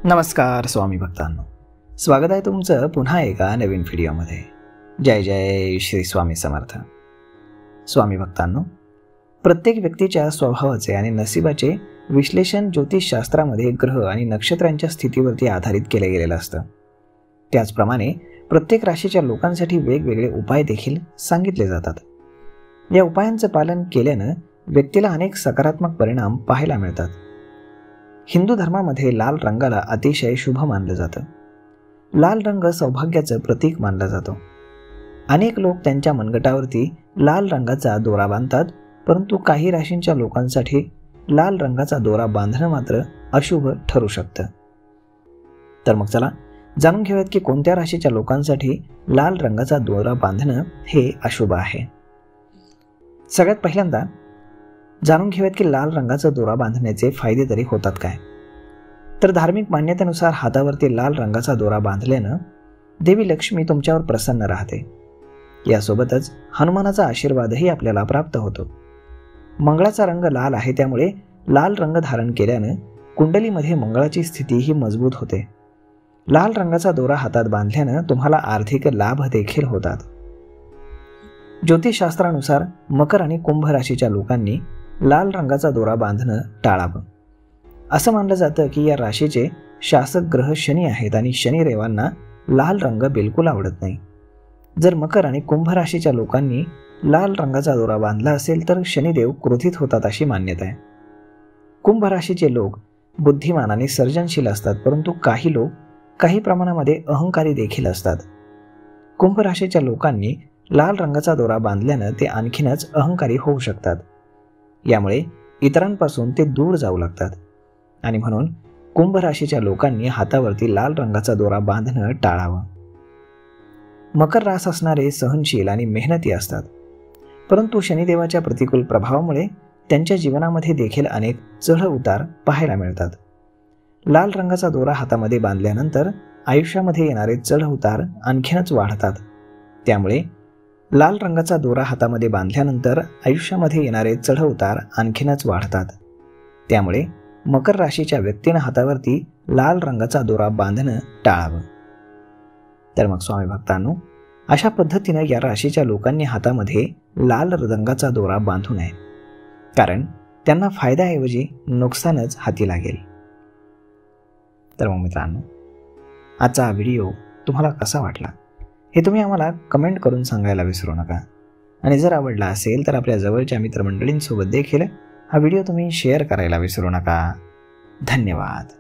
नमस्कार स्वामी भक्तांनो, स्वागत आहे तुमचं पुन्हा एका नवीन व्हिडिओमध्ये। जय जय श्री स्वामी समर्थ। स्वामी भक्तांनो, प्रत्येक व्यक्तीच्या स्वभावाचे आणि नशिबाचे विश्लेषण ज्योतिषशास्त्रामध्ये ग्रह आणि नक्षत्रांच्या स्थितीवरती आधारित केले गेलेलं असतं। त्याचप्रमाणे प्रत्येक राशीच्या लोकांसाठी वेगवेगळे उपाय देखील सांगितले जातात। या उपायांचं पालन केल्यानं व्यक्तीला अनेक सकारात्मक परिणाम पाहायला मिळतात। हिंदू धर्मामध्ये लाल रंगाला अतिशय शुभ मानलं जातं। लाल रंग सौभाग्याचं प्रतीक मानला जातो। अनेक लोक त्यांच्या मनगटावरती लाल रंगाचा दोरा बांधतात, परंतु काही राशींच्या लोकांसाठी लाल रंगाचा दोरा बांधणं मात्र अशुभ ठरू शकतं। तर मग चला जाणून घेऊयात की कोणत्या राशीच्या लोकांसाठी लाल रंगाचा दोरा बांधणं हे अशुभ आहे। सगळ्यात पहिल्यांदा जाणून घेऊयात की लाल रंगाचा दोरा बांधण्याचे फायदे तरी होतात काय। तर धार्मिक मान्यतेनुसार हातावरती लाल रंगाचा दोरा बांधल्यानं देवी लक्ष्मी तुमच्यावर प्रसन्न राहते। यासोबतच हनुमानाचा आशीर्वादही आपल्याला प्राप्त होतो। मंगळाचा रंग लाल आहे, त्यामुळे लाल रंग धारण केल्यानं कुंडलीमध्ये मंगळाची स्थितीही मजबूत होते। लाल रंगाचा दोरा हातात बांधल्यानं तुम्हाला आर्थिक लाभ देखील होतात। ज्योतिषशास्त्रानुसार मकर आणि कुंभ राशीच्या लोकांनी लाल रंगाचा दोरा बांधणं टाळावं। असं मानलं जातं की या राशीचे शासक ग्रह शनी आहेत आणि शनिदेवांना लाल रंग बिलकुल आवडत नाही। जर मकर आणि कुंभ राशीच्या लोकांनी लाल रंगाचा दोरा बांधला असेल तर शनिदेव क्रोधित होतात अशी मान्यता आहे। कुंभ राशीचे लोक बुद्धिमान आणि सर्जनशील असतात, परंतु काही लोक काही प्रमाणामध्ये अहंकारी देखील असतात। कुंभ राशीच्या लोकांनी लाल रंगाचा दोरा बांधल्यानं ते आणखीनच अहंकारी होऊ शकतात। यामुळे इतरांपासून ते दूर जाऊ लागतात आणि म्हणून कुंभ राशीच्या लोकांनी हातावरती लाल रंगाचा दोरा बांधणं टाळावं। मकर रास असणारे सहनशील आणि मेहनती असतात, परंतु शनिदेवाच्या प्रतिकूल प्रभावामुळे त्यांच्या जीवनामध्ये देखील अनेक चढ उतार पाहायला मिळतात। लाल रंगाचा दोरा हातामध्ये बांधल्यानंतर आयुष्यामध्ये येणारे चढ उतार आणखीनच वाढतात। त्यामुळे लाल रंगाचा दोरा हातामध्ये बांधल्यानंतर आयुष्यामध्ये येणारे चढ उतार आणखीनच वाढतात। त्यामुळे मकर राशीच्या व्यक्तीनं हातावरती लाल रंगाचा दोरा बांधणं टाळावं। तर मग स्वामी भक्तांनो, अशा पद्धतीनं या राशीच्या लोकांनी हातामध्ये लाल रंगाचा दोरा बांधू नये, कारण त्यांना फायद्याऐवजी नुकसानच हाती लागेल। तर मग मित्रांनो, आजचा व्हिडिओ तुम्हाला कसा वाटला हे तुम्ही आम्हाला कमेंट करून सांगायला विसरू नका। आणि जर आवडला असेल तर आपल्या जवळच्या मित्रमंडळींसोबत देखील हा व्हिडिओ तुम्ही शेअर करायला विसरू नका। धन्यवाद।